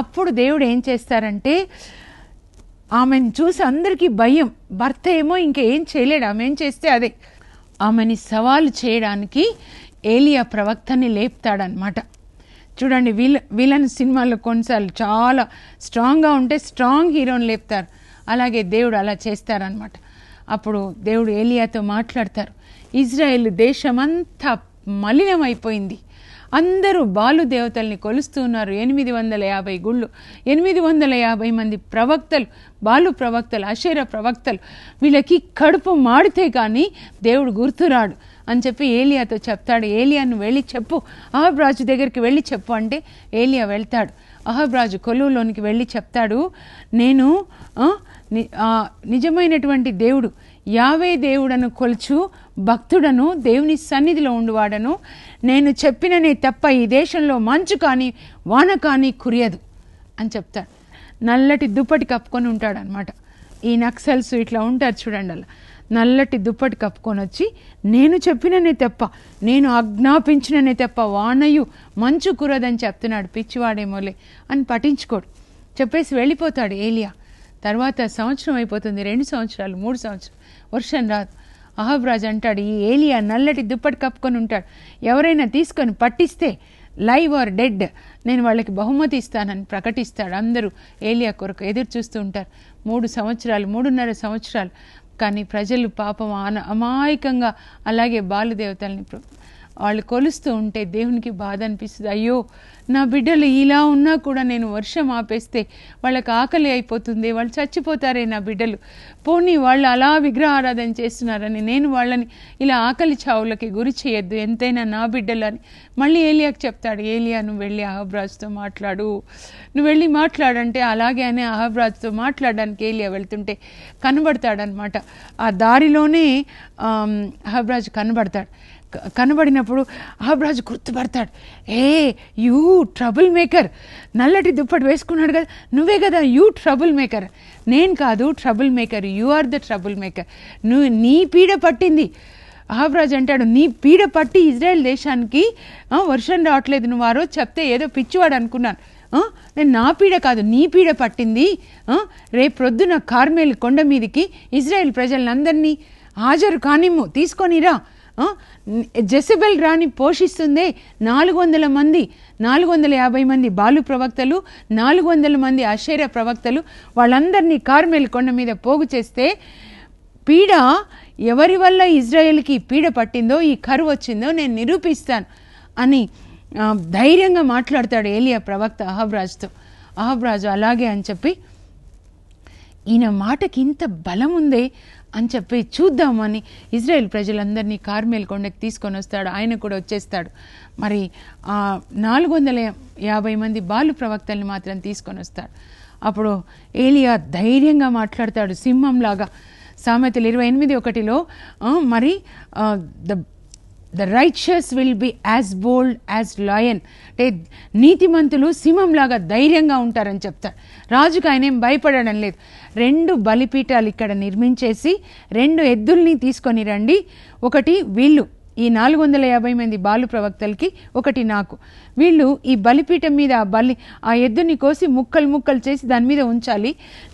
అప్పుడు దేవుడు ఏం చేస్తారంటే ఆమెను చూసి అందరికీ భయం. భర్త ఏమో ఇంకేం చేయలేడు, ఆమె ఏం చేస్తే అదే. ఆమెని సవాలు చేయడానికి ఏలియా ప్రవక్తని లేపుతాడనమాట. చూడండి, వీళ్ళని సినిమాల్లో కొన్నిసార్లు చాలా స్ట్రాంగ్గా ఉంటే స్ట్రాంగ్ హీరోని లేపుతారు, అలాగే దేవుడు అలా చేస్తారనమాట. అప్పుడు దేవుడు ఏలియాతో మాట్లాడతారు. ఇజ్రాయెల్ దేశమంతా మలినమైపోయింది, అందరూ బాలు దేవతల్ని కొలుస్తూ ఉన్నారు. 850 గుళ్ళు, 850 మంది ప్రవక్తలు, బాలు ప్రవక్తలు, అషేరా ప్రవక్తలు, వీళ్ళకి కడుపు మాడితే కానీ దేవుడు గుర్తురాడు అని చెప్పి ఏలియాతో చెప్తాడు. ఏలియాను వెళ్ళి చెప్పు, అహాబ్ రాజు దగ్గరికి వెళ్ళి చెప్పు అంటే ఏలియా వెళ్తాడు. అహాబ్ రాజు కొలువులోనికి వెళ్ళి చెప్తాడు, నేను నిజమైనటువంటి దేవుడు యావే దేవుడను కొలుచు భక్తుడను, దేవుని సన్నిధిలో ఉండువాడను, నేను చెప్పిననే తప్ప ఈ దేశంలో మంచు కానీ వాన కానీ కురియదు అని చెప్తాడు. నల్లటి దుప్పటి కప్పుకొని ఉంటాడు అనమాట. ఈ నక్సల్స్ ఇట్లా ఉంటారు చూడండి, అలా నల్లటి దుప్పటి కప్పుకొని వచ్చి నేను చెప్పిననే తప్ప, నేను ఆజ్ఞాపించిననే తప్ప వానయు మంచు కురదని చెప్తున్నాడు. పిచ్చివాడేమోలే అని పట్టించుకోడు, చెప్పేసి వెళ్ళిపోతాడు ఏలియా. తర్వాత సంవత్సరం అయిపోతుంది, 2 సంవత్సరాలు, 3 సంవత్సరాలు, వర్షం రాదు. అహాబ్ రాజు అంటాడు, ఈ ఏలియా నల్లటి దుప్పటి కప్పుకొని ఉంటాడు, ఎవరైనా తీసుకొని పట్టిస్తే లైవ్ ఆర్ డెడ్ నేను వాళ్ళకి బహుమతి ఇస్తానని ప్రకటిస్తాడు. అందరూ ఏలియా కొరకు ఎదురు చూస్తూ ఉంటారు. 3 సంవత్సరాలు, 3.5 సంవత్సరాలు. కానీ ప్రజలు పాపం అమాయకంగా అలాగే బాలుదేవతల్ని వాళ్ళు కొలుస్తూ ఉంటే దేవునికి బాధ అనిపిస్తుంది. అయ్యో, నా బిడ్డలు ఇలా ఉన్నా కూడా నేను వర్షం ఆపేస్తే వాళ్ళకి ఆకలి అయిపోతుంది, వాళ్ళు చచ్చిపోతారే నా బిడ్డలు, పోనీ వాళ్ళు అలా విగ్రహారాధన చేస్తున్నారని నేను వాళ్ళని ఇలా ఆకలి చావులకి గురి చేయొద్దు, ఎంతైనా నా బిడ్డలు అని మళ్ళీ ఏలియాకి చెప్తాడు. ఏలియా, నువ్వు వెళ్ళి అహాబ్ రాజుతో మాట్లాడు, నువ్వు వెళ్ళి మాట్లాడంటే అలాగే అని అహాబ్ రాజుతో మాట్లాడడానికి ఏలియా వెళ్తుంటే కనబడతాడనమాట. ఆ దారిలోనే అహాబ్ రాజు కనబడినప్పుడు అహాబ్ రాజు గుర్తుపడతాడు. యూ ట్రబుల్ మేకర్, నల్లటి దుప్పటి వేసుకున్నాడు కదా, నువ్వే కదా యూ ట్రబుల్ మేకర్. నేను కాదు trouble maker, you are the trouble maker, నీ పీడ పట్టింది. అహాబ్ రాజు అంటాడు, నీ పీడ పట్టి ఇజ్రాయెల్ దేశానికి వర్షం రావట్లేదు, నువ్వు ఆ రోజు చెప్తే ఏదో పిచ్చివాడు అనుకున్నాను, నేను నా పీడ కాదు నీ పీడ పట్టింది. రేపు ప్రొద్దున కార్మెల్ కొండ మీదకి ఇజ్రాయెల్ ప్రజలందరినీ హాజరు కానిమ్ము, తీసుకొనిరా, జెసబెల్ రాణి పోషిస్తుందే 400 మంది, 450 మంది బాలు ప్రవక్తలు, 400 మంది అషేరా ప్రవక్తలు, వాళ్ళందరినీ కార్మెల్ కొండ మీద పోగు చేస్తే పీడ ఎవరి వల్ల ఇజ్రాయెల్కి పీడ పట్టిందో, ఈ కరువు వచ్చిందో నేను నిరూపిస్తాను అని ధైర్యంగా మాట్లాడతాడు ఏలియా ప్రవక్త అహాబ్ రాజుతో. అహాబ్ రాజు అలాగే అని చెప్పి, ఈయన మాటకి ఇంత బలం ఉందే అని చెప్పి చూద్దామని ఇజ్రాయెల్ ప్రజలందరినీ కార్మెల్ కొండకి తీసుకొని వస్తాడు. ఆయన కూడా వచ్చేస్తాడు. మరి 450 మంది బాలు ప్రవక్తల్ని మాత్రం తీసుకొని వస్తాడు. అప్పుడు ఏలియా ధైర్యంగా మాట్లాడతాడు సింహంలాగా. సామెతలు 28:1 మరి the righteous will be as bold as lion, అంటే నీతిమంతులు సింహంలాగా ధైర్యంగా ఉంటారని చెప్తారు. రాజుకు ఆయన ఏం భయపడడం లేదు. 2 బలిపీఠాలు ఇక్కడ నిర్మించేసి 2 ఎద్దుల్ని తీసుకొని రండి, ఒకటి వీళ్ళు ఈ 450 మంది బాలు ప్రవక్తలకి, ఒకటి నాకు. వీళ్ళు ఈ బలిపీఠం మీద ఆ ఎద్దుని కోసి ముక్కలు చేసి దాని మీద ఉంచాలి.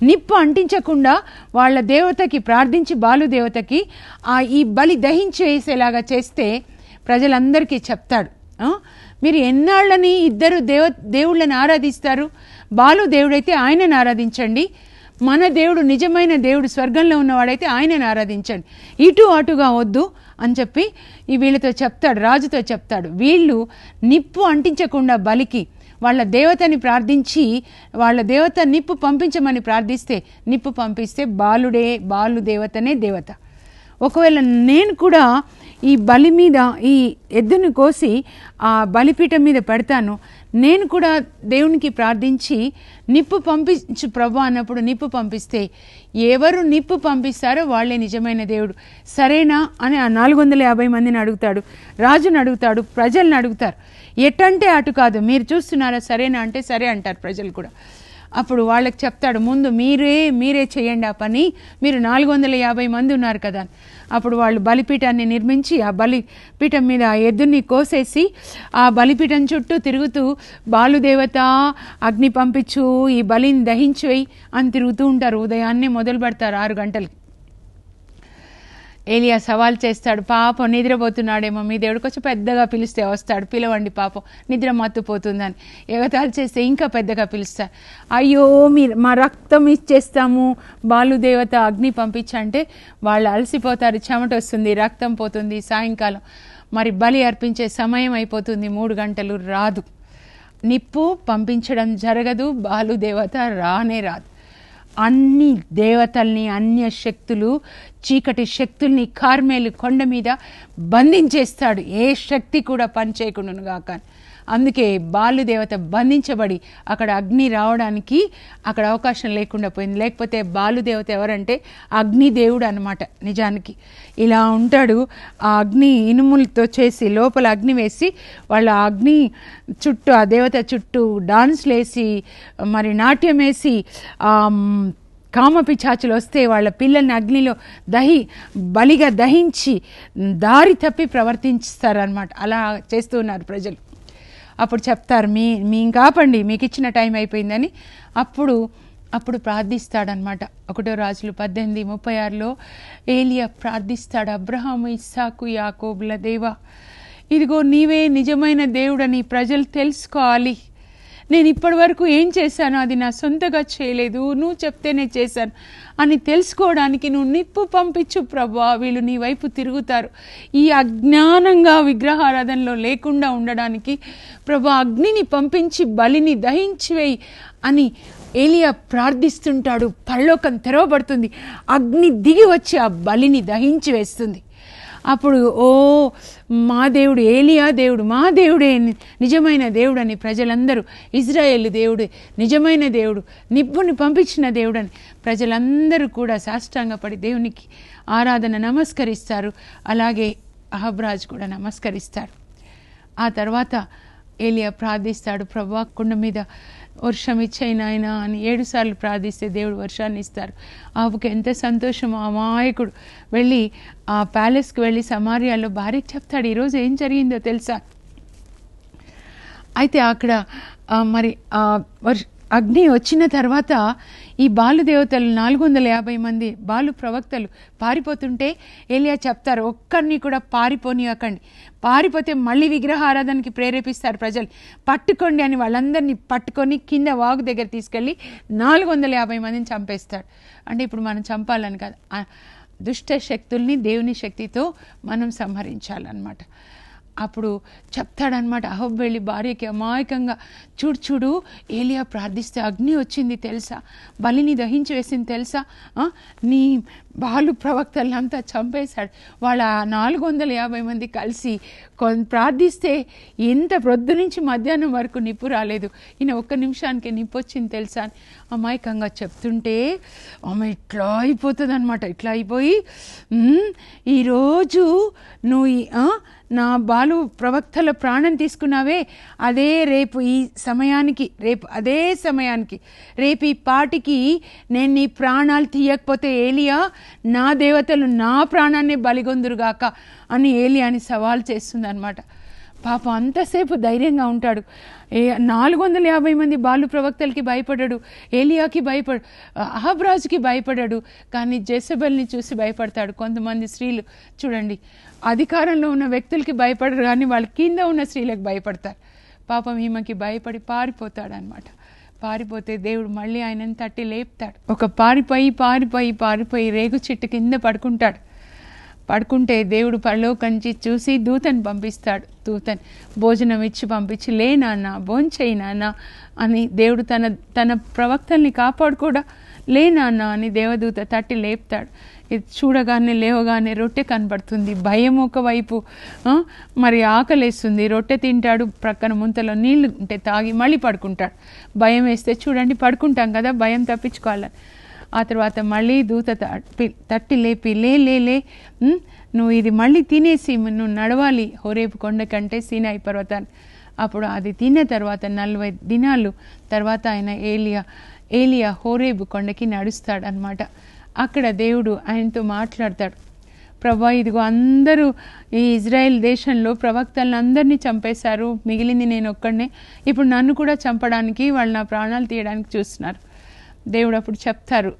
నిప్పు అంటించకుండా వాళ్ళ దేవతకి ప్రార్థించి, బాలు దేవతకి ఈ బలి దహించేసేలాగా చేస్తే ప్రజలందరికీ చెప్తాడు, మీరు ఎన్నాళ్ళని ఇద్దరు దేవుళ్ళని ఆరాధిస్తారు, బాలు దేవుడైతే ఆయనను ఆరాధించండి, మన దేవుడు నిజమైన దేవుడు స్వర్గంలో ఉన్నవాడైతే ఆయనను ఆరాధించండి, ఇటు అటుగా వద్దు అని చెప్పి వీళ్ళతో చెప్తాడు, రాజుతో చెప్తాడు. వీళ్ళు నిప్పు అంటించకుండా బలికి వాళ్ళ దేవతని ప్రార్థించి, వాళ్ళ దేవత నిప్పు పంపించమని ప్రార్థిస్తే నిప్పు పంపిస్తే బాలు దేవతనే దేవత. ఒకవేళ నేను కూడా ఈ బలి మీద ఈ ఎద్దుని కోసి ఆ బలిపీఠం మీద పెడతాను, నేను కూడా దేవునికి ప్రార్థించి నిప్పు పంపించు ప్రభు అన్నప్పుడు నిప్పు పంపిస్తే ఎవరు నిప్పు పంపిస్తారో వాళ్ళే నిజమైన దేవుడు, సరేనా అని ఆ 450 మందిని అడుగుతాడు, రాజుని అడుగుతాడు, ప్రజల్ని అడుగుతారు. ఎట్టంటే అటు కాదు, మీరు చూస్తున్నారా సరేనా అంటే సరే అంటారు ప్రజలు కూడా. అప్పుడు వాళ్ళకి చెప్తాడు, ముందు మీరే చేయండి ఆ పని, మీరు 450 మంది ఉన్నారు కదా. అప్పుడు వాళ్ళు బలిపీఠాన్ని నిర్మించి ఆ బలిపీఠం మీద ఆ ఎద్దుని కోసేసి ఆ బలిపీఠం చుట్టూ తిరుగుతూ బాలుదేవత అగ్ని పంపించు, ఈ బలిని దహించివేయి అని తిరుగుతూ ఉంటారు. ఉదయాన్నే మొదలు పెడతారు 6 గంటలకి. ఏలియా సవాల్ చేస్తాడు, పాపం నిద్రపోతున్నాడేమో, మీ దేవుడికి వచ్చి పెద్దగా పిలిస్తే వస్తాడు, పిలవండి పాపం నిద్ర మత్తుపోతుందని. ఎగతాళి చేస్తే ఇంకా పెద్దగా పిలుస్తారు. అయ్యో మా రక్తం ఇచ్చేస్తాము, బాలుదేవత అగ్ని పంపించంటే వాళ్ళు అలసిపోతారు, చెమట వస్తుంది, రక్తం పోతుంది. సాయంకాలం మరి బలి అర్పించే సమయం అయిపోతుంది, 3 గంటలు రాదు. నిప్పు పంపించడం జరగదు, బాలుదేవత రానే రాదు. అన్ని దేవతల్ని, అన్య శక్తులు, చీకటి శక్తుల్ని కార్మేలు కొండ మీద బంధించేస్తాడు, ఏ శక్తి కూడా పనిచేయకుండాను గాక. అందుకే బాలుదేవత బంధించబడి అక్కడ అగ్ని రావడానికి అక్కడ అవకాశం లేకుండా పోయింది. లేకపోతే బాలుదేవత ఎవరంటే అగ్నిదేవుడు అన్నమాట. నిజానికి ఇలా ఉంటాడు. ఆ అగ్ని ఇనుములతో చేసి లోపల అగ్ని వేసి వాళ్ళ అగ్ని చుట్టూ, ఆ దేవత చుట్టూ డాన్స్లు వేసి మరి నాట్యం వేసి కామపిచాచులు వస్తే వాళ్ళ పిల్లల్ని అగ్నిలో బలిగా దహించి దారి తప్పి ప్రవర్తిస్తారనమాట. అలా చేస్తూ ఉన్నారు ప్రజలు. అప్పుడు చెప్తారు, మీ కాపండి, మీకు ఇచ్చిన టైం అయిపోయిందని. అప్పుడు ప్రార్థిస్తాడనమాట. 1 రాజులు 18:36లో ఏలియా ప్రార్థిస్తాడు, అబ్రహాము, ఇస్సాకు, యాకోబుల దేవా, ఇదిగో నీవే నిజమైన దేవుడని ప్రజలు తెలుసుకోవాలి. నేను ఇప్పటి వరకు ఏం చేశాను అది నా సొంతగా చేయలేదు, నువ్వు చెప్తేనే చేశాను అని తెలుసుకోవడానికి నువ్వు నిప్పు పంపించు ప్రభువా, వీళ్ళు నీ వైపు తిరుగుతారు. ఈ అజ్ఞానంగా విగ్రహారాధనలో లేకుండా ఉండడానికి ప్రభువా అగ్నిని పంపించి బలిని దహించివేయి అని ఏలియా ప్రార్థిస్తుంటాడు. పరలోకం తెరవబడుతుంది, అగ్ని దిగి వచ్చి ఆ బలిని దహించి వేస్తుంది. అప్పుడు మా దేవుడు, ఏలియా దేవుడు, మా దేవుడే నిజమైన దేవుడు అని ప్రజలందరూ, ఇజ్రాయేలు దేవుడు నిజమైన దేవుడు, నిప్పుని పంపించిన దేవుడు అని ప్రజలందరూ కూడా సాష్టాంగపడి దేవునికి ఆరాధన నమస్కరిస్తారు. అలాగే అహబ్రాజు కూడా నమస్కరిస్తారు. ఆ తర్వాత ఏలియా ప్రార్థిస్తాడు, ప్రభువా కొండ మీద వర్షం ఇచ్చేయి నాయనా అని 7 సార్లు ప్రార్థిస్తే దేవుడు వర్షాన్ని ఇస్తారు. ఆవుకి ఎంత సంతోషమో. ఆ అమాయకుడు వెళ్ళి ఆ ప్యాలెస్కి వెళ్ళి సమారియాలో భార్యకి చెప్తాడు, ఈరోజు ఏం జరిగిందో తెలుసా. అయితే అక్కడ మరి అగ్ని వచ్చిన తర్వాత ఈ బాలుదేవతలు 450 మంది బాలు ప్రవక్తలు పారిపోతుంటే ఏలియా చెప్తారు, ఒక్కరిని కూడా పారిపోనివ్వకండి, పారిపోతే మళ్ళీ విగ్రహారాధనకి ప్రేరేపిస్తారు ప్రజలు, పట్టుకోండి అని వాళ్ళందరినీ పట్టుకొని కింద వాగు దగ్గర తీసుకెళ్ళి 450 మందిని చంపేస్తాడు. అంటే ఇప్పుడు మనం చంపాలని కాదు, దుష్ట శక్తుల్ని దేవుని శక్తితో మనం సంహరించాలన్నమాట. అప్పుడు చెప్తాడనమాట, అహబ్ వెళ్ళి భార్యకి అమాయకంగా, చూడు ఏలియా ప్రార్థిస్తే అగ్ని వచ్చింది తెలుసా, బలిని దహించి వేసింది తెలుసా, నీ బాలు ప్రవక్తలంతా చంపేశాడు, వాళ్ళ 450 మంది కలిసి ప్రార్థిస్తే ఎంత ప్రొద్దు నుంచి మధ్యాహ్నం వరకు నిప్పు రాలేదు, ఈయన 1 నిమిషానికి నిప్పు వచ్చింది తెలుసా అని అమాయకంగా చెప్తుంటే ఆమె ఇట్లా అయిపోతుంది అనమాట. ఇట్లా అయిపోయి, ఈరోజు నువ్వు నా బాలు ప్రవక్తల ప్రాణం తీసుకున్నావే, అదే రేపు ఈ సమయానికి, అదే సమయానికి రేపు ఈ పాటికి నేను నీ ప్రాణాలు తీయకపోతే ఏలియా నా దేవతలు నా ప్రాణాన్ని బలిగొందురుగాక అని ఏలియాని సవాల్ చేస్తుంది అనమాట. పాపం అంతసేపు ధైర్యంగా ఉంటాడు. 450 మంది బాలు ప్రవక్తలకి భయపడాడు, ఏలియాకి భయపడు, అహబ్రాజుకి భయపడాడు, కానీ జెజబెల్ని చూసి భయపడతాడు. కొంతమంది స్త్రీలు చూడండి, అధికారంలో ఉన్న వ్యక్తులకి భయపడరు కానీ వాళ్ళ కింద ఉన్న స్త్రీలకు భయపడతారు. పాపం ఈమెకి భయపడి పారిపోతాడు అనమాట. పారిపోతే దేవుడు మళ్ళీ ఆయనని తట్టి లేపుతాడు. ఒక పారిపోయి రేగు చెట్టు కింద పడుకుంటే దేవుడు పరలోకంచి చూసి దూతని పంపిస్తాడు. దూతని భోజనం ఇచ్చి పంపించి, లే నాన్న, భోంచేయి నాన్న అని దేవుడు తన ప్రవక్తల్ని కాపాడుకోడా, లే నాన్న అని దేవదూత తట్టి లేపుతాడు. ఇది చూడగానే లేవగానే రొట్టె కనపడుతుంది. భయం ఒకవైపు, మరి ఆకలేస్తుంది, రొట్టె తింటాడు, ప్రక్కన ముంతలో నీళ్లు ఉంటే తాగి మళ్ళీ పడుకుంటాడు. భయం వేస్తే చూడండి పడుకుంటాం కదా, భయం తప్పించుకోవాలని. ఆ తర్వాత మళ్ళీ దూత తట్టి లేపి, లే నువ్వు ఇది మళ్ళీ తినేసి నువ్వు నడవాలి హోరేబు కొండ కంటే సీనాయి పర్వతాన్ని. అప్పుడు అది తిన్న తర్వాత 40 దినాలు తర్వాత ఆయన ఏలియా హోరేబు కొండకి నడుస్తాడనమాట. అక్కడ దేవుడు ఆయనతో మాట్లాడతాడు. ప్రభా, ఇదిగో అందరూ ఈ ఇజ్రాయెల్ దేశంలో ప్రవక్తలను అందరినీ చంపేశారు, మిగిలింది నేను ఒక్కడనే. ఇప్పుడు నన్ను కూడా చంపడానికి వాళ్ళు నా ప్రాణాలు తీయడానికి చూస్తున్నారు. దేవుడు అప్పుడు చెప్తారు,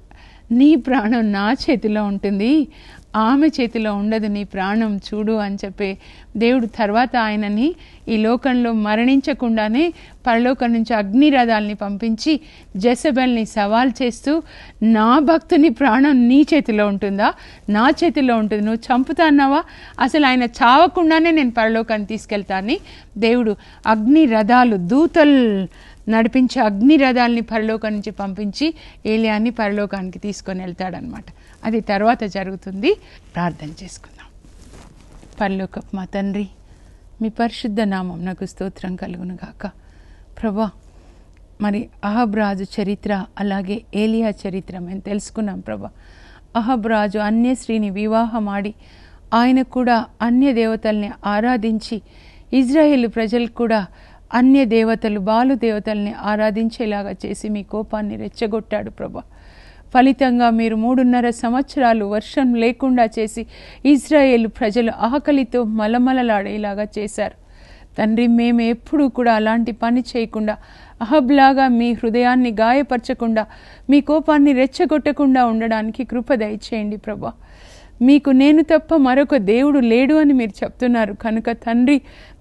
నీ ప్రాణం నా చేతిలో ఉంటుంది, ఆమె చేతిలో ఉండదు, నీ ప్రాణం చూడు అని చెప్పి దేవుడు తర్వాత ఆయనని ఈ లోకంలో మరణించకుండానే పరలోకం నుంచి అగ్ని రథాలని పంపించి జెజబెల్ని సవాల్ చేస్తూ, నా భక్తుని ప్రాణం నీ చేతిలో ఉంటుందా? నా చేతిలో ఉంటుంది, నువ్వు చంపుతా అన్నావా? అసలు ఆయన చావకుండానే నేను పరలోకాన్ని తీసుకెళ్తానని దేవుడు అగ్ని రథాలు, దూతలు నడిపించి అగ్ని రథాలని పరలోకం నుంచి పంపించి ఏలియాని పరలోకానికి తీసుకొని వెళ్తాడనమాట. అది తర్వాత జరుగుతుంది. ప్రార్థన చేసుకుందాం. పరలోకపు మా తండ్రి, మీ పరిశుద్ధ నామం నాకు స్తోత్రం కలుగును గాక. ప్రభా, మరి అహబ్ రాజు చరిత్ర అలాగే ఏలియా చరిత్ర మేము తెలుసుకున్నాం. ప్రభా, అహబ్ రాజు అన్య స్త్రీని వివాహం ఆడి ఆయన కూడా అన్య దేవతల్ని ఆరాధించి ఇజ్రాయేలు ప్రజలు కూడా అన్య దేవతలు, బాలు దేవతల్ని ఆరాధించేలాగా చేసి మీ కోపాన్ని రెచ్చగొట్టాడు. ప్రభా, ఫలితంగా మీరు 3.5 సంవత్సరాలు వర్షం లేకుండా చేసి ఇజ్రాయేలు ప్రజలు ఆకలితో మలమలలాడేలాగా చేశారు. తండ్రి, మేము ఎప్పుడూ కూడా అలాంటి పని చేయకుండా, అహబ్లాగా మీ హృదయాన్ని గాయపరచకుండా, మీ కోపాన్ని రెచ్చగొట్టకుండా ఉండడానికి కృప దయచేయండి. ప్రభా, మీకు నేను తప్ప మరొక దేవుడు లేడు అని మీరు చెప్తున్నారు కనుక తండ్రి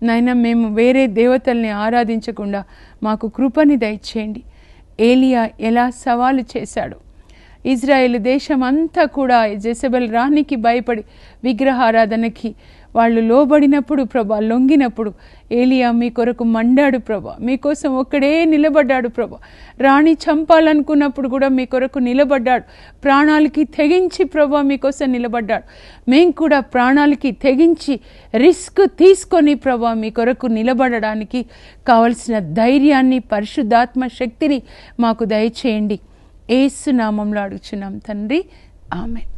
నాయనా, మేము వేరే దేవతల్ని ఆరాధించకుండా మాకు కృపని దయచేయండి. ఏలియా ఎలా సవాలు చేశాడు, ఇజ్రాయేల్ దేశం అంతా కూడా జెజబెల్ రాణికి భయపడి విగ్రహారాధనకి వాళ్ళు లోబడినప్పుడు ప్రభా, లొంగినప్పుడు ఏలియా మీ కొరకు మండాడు ప్రభా, మీకోసం ఒక్కడే నిలబడ్డాడు ప్రభా. రాణి చంపాలనుకున్నప్పుడు కూడా మీ కొరకు నిలబడ్డాడు, ప్రాణాలకి తెగించి ప్రభా మీకోసం నిలబడ్డాడు. మేం కూడా ప్రాణాలకి తెగించి రిస్క్ తీసుకొని ప్రభా మీ కొరకు నిలబడడానికి కావలసిన ధైర్యాన్ని, పరిశుద్ధాత్మ శక్తిని మాకు దయచేయండి. యేసు నామంలో అడుగుచున్నాం తండ్రి, ఆమేన్.